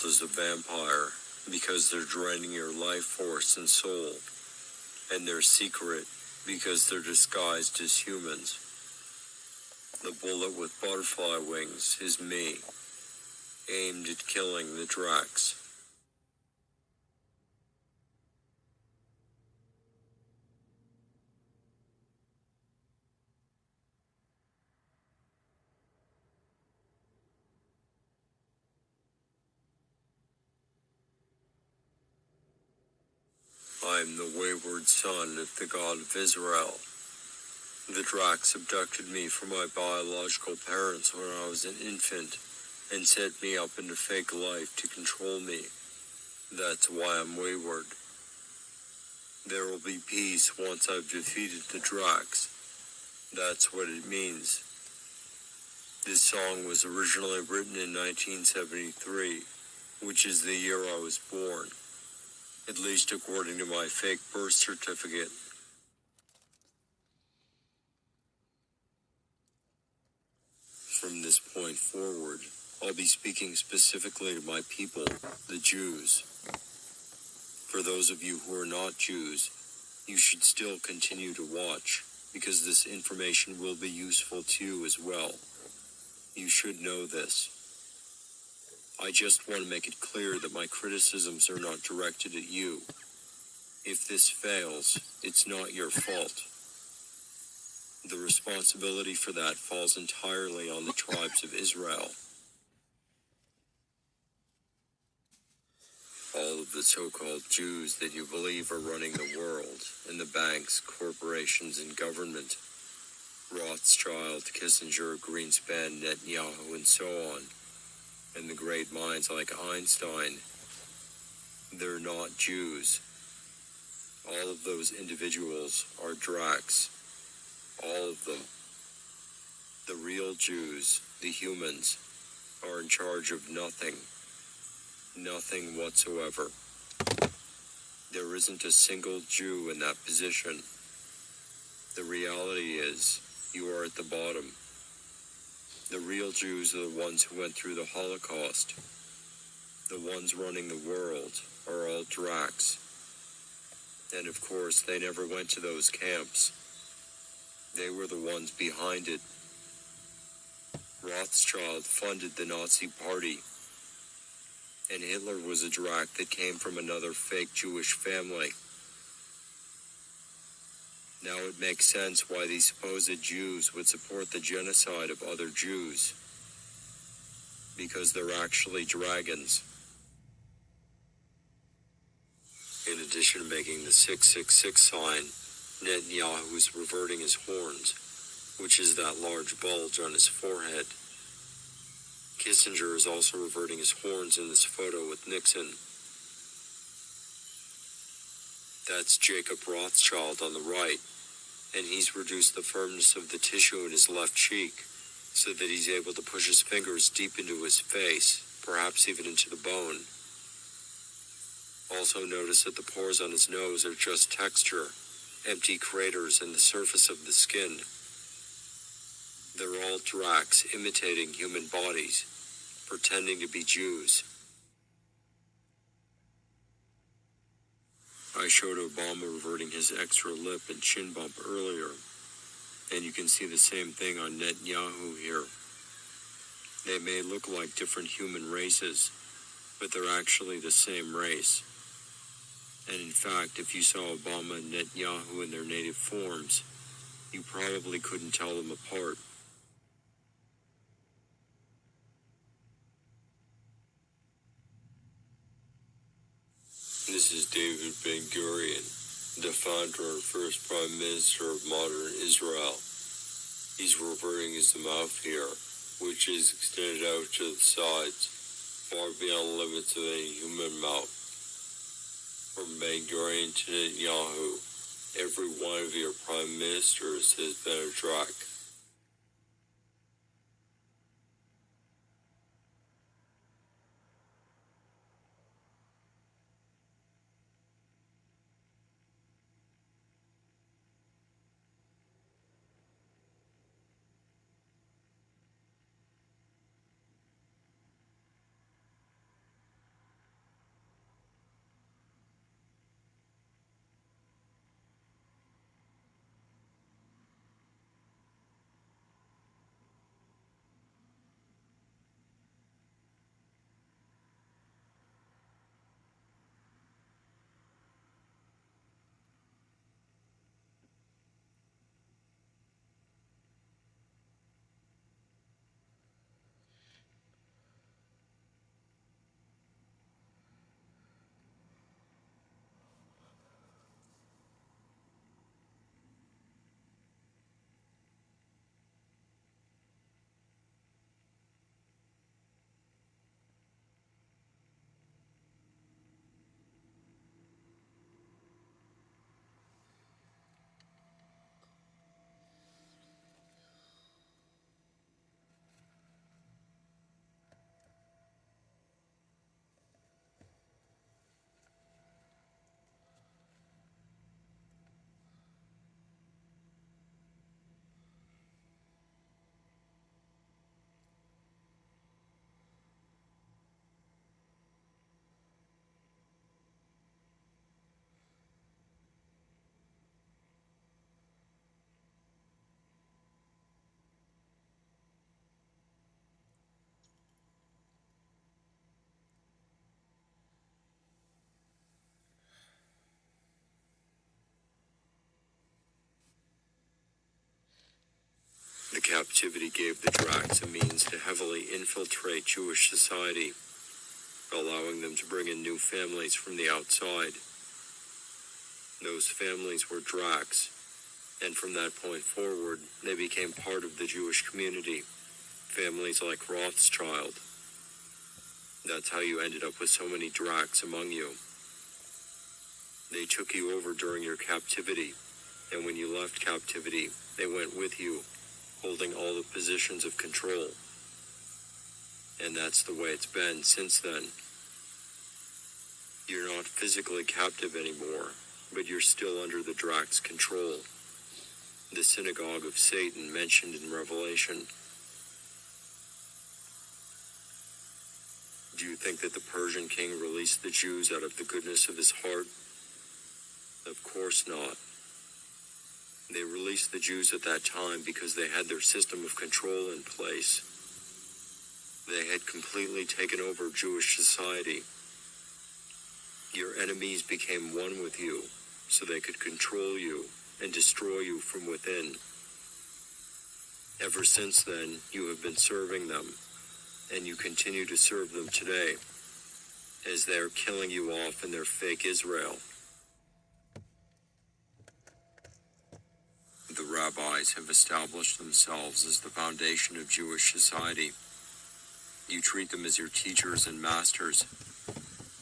as a vampire because they're draining your life force and soul, and they're secret because they're disguised as humans. The bullet with butterfly wings is me, aimed at killing the Drax. I am the wayward son of the god of Israel. The Drax abducted me from my biological parents when I was an infant and set me up into fake life to control me. That's why I'm wayward. There will be peace once I've defeated the Drax. That's what it means. This song was originally written in 1973, which is the year I was born, at least according to my fake birth certificate. From this point forward, I'll be speaking specifically to my people, the Jews. For those of you who are not Jews, you should still continue to watch, because this information will be useful to you as well. You should know this. I just want to make it clear that my criticisms are not directed at you. If this fails, it's not your fault. The responsibility for that falls entirely on the tribes of Israel. All of the so-called Jews that you believe are running the world, and the banks, corporations, and government, Rothschild, Kissinger, Greenspan, Netanyahu, and so on, and the great minds like Einstein, they're not Jews. All of those individuals are Drax. All of them. The real Jews, the humans, are in charge of nothing. Nothing whatsoever. There isn't a single Jew in that position. The reality is, you are at the bottom. The real Jews are the ones who went through the Holocaust. The ones running the world are all Drax. And of course, they never went to those camps. They were the ones behind it. Rothschild funded the Nazi Party. And Hitler was a Drac that came from another fake Jewish family. Now it makes sense why these supposed Jews would support the genocide of other Jews. Because they're actually dragons. In addition to making the 666 sign, Netanyahu is reverting his horns, which is that large bulge on his forehead. Kissinger is also reverting his horns in this photo with Nixon. That's Jacob Rothschild on the right, and he's reduced the firmness of the tissue in his left cheek, so that he's able to push his fingers deep into his face, perhaps even into the bone. Also notice that the pores on his nose are just texture, empty craters in the surface of the skin. They're all Dracs imitating human bodies, pretending to be Jews. I showed Obama reverting his extra lip and chin bump earlier, and you can see the same thing on Netanyahu here. They may look like different human races, but they're actually the same race. And in fact, if you saw Obama and Netanyahu in their native forms, you probably couldn't tell them apart. This is David Ben-Gurion, the founder and first Prime Minister of modern Israel. He's reverting his mouth here, which is extended out to the sides, far beyond the limits of any human mouth. From Ben-Gurion to Netanyahu, every one of your prime ministers has been a Drac. captivity gave the Dracs a means to heavily infiltrate Jewish society, allowing them to bring in new families from the outside. Those families were Dracs, and from that point forward, they became part of the Jewish community. Families like Rothschild. That's how you ended up with so many Dracs among you. They took you over during your captivity, and when you left captivity, they went with you, holding all the positions of control. And that's the way it's been since then. You're not physically captive anymore, but you're still under the Dracs' control. The synagogue of Satan mentioned in Revelation. Do you think that the Persian king released the Jews out of the goodness of his heart? Of course not. They released the Jews at that time because they had their system of control in place. They had completely taken over Jewish society. Your enemies became one with you, so they could control you and destroy you from within. Ever since then, you have been serving them, and you continue to serve them today, as they are killing you off in their fake Israel. The rabbis have established themselves as the foundation of Jewish society. You treat them as your teachers and masters.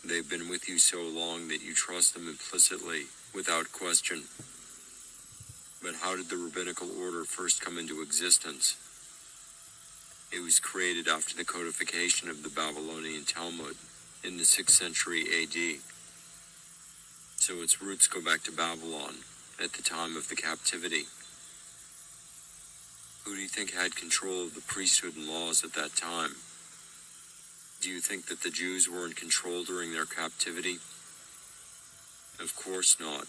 They've been with you so long that you trust them implicitly, without question. But how did the rabbinical order first come into existence? It was created after the codification of the Babylonian Talmud in the 6th century AD. So its roots go back to Babylon at the time of the captivity. Who do you think had control of the priesthood and laws at that time? Do you think that the Jews were in control during their captivity? Of course not.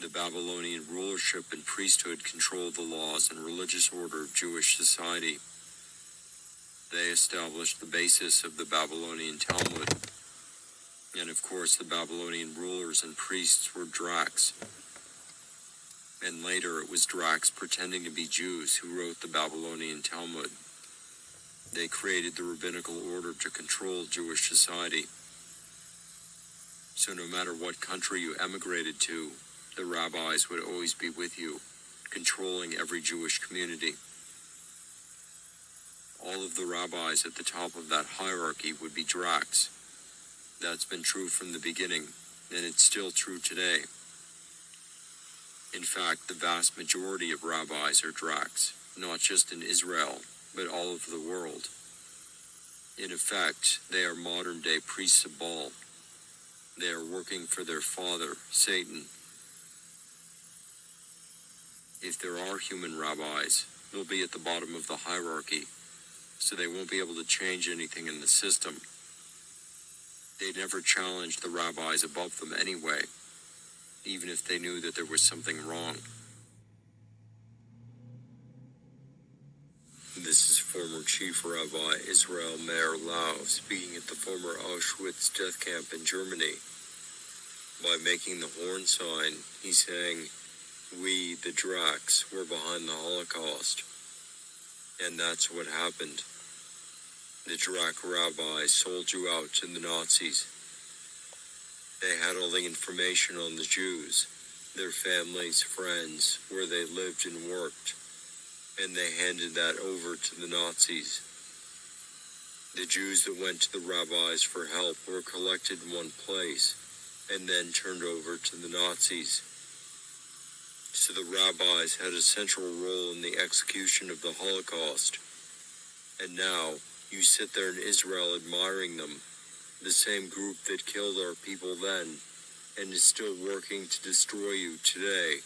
The Babylonian rulership and priesthood controlled the laws and religious order of Jewish society. They established the basis of the Babylonian Talmud. And of course, the Babylonian rulers and priests were Dracs. And later it was Dracs pretending to be Jews who wrote the Babylonian Talmud. They created the rabbinical order to control Jewish society. So no matter what country you emigrated to, the rabbis would always be with you, controlling every Jewish community. All of the rabbis at the top of that hierarchy would be Dracs. That's been true from the beginning, and it's still true today. In fact, the vast majority of rabbis are Dracs, not just in Israel, but all over the world. In effect, they are modern-day priests of Baal. They are working for their father, Satan. If there are human rabbis, they'll be at the bottom of the hierarchy, so they won't be able to change anything in the system. They never challenged the rabbis above them anyway, even if they knew that there was something wrong. This is former Chief Rabbi Israel Meir Lau speaking at the former Auschwitz death camp in Germany. By making the horn sign, he's saying, "We, the Dracs, were behind the Holocaust." And that's what happened. The Drac rabbis sold you out to the Nazis. They had all the information on the Jews, their families, friends, where they lived and worked, and they handed that over to the Nazis. The Jews that went to the rabbis for help were collected in one place, and then turned over to the Nazis. So the rabbis had a central role in the execution of the Holocaust. And now, you sit there in Israel admiring them, the same group that killed our people then, and is still working to destroy you today.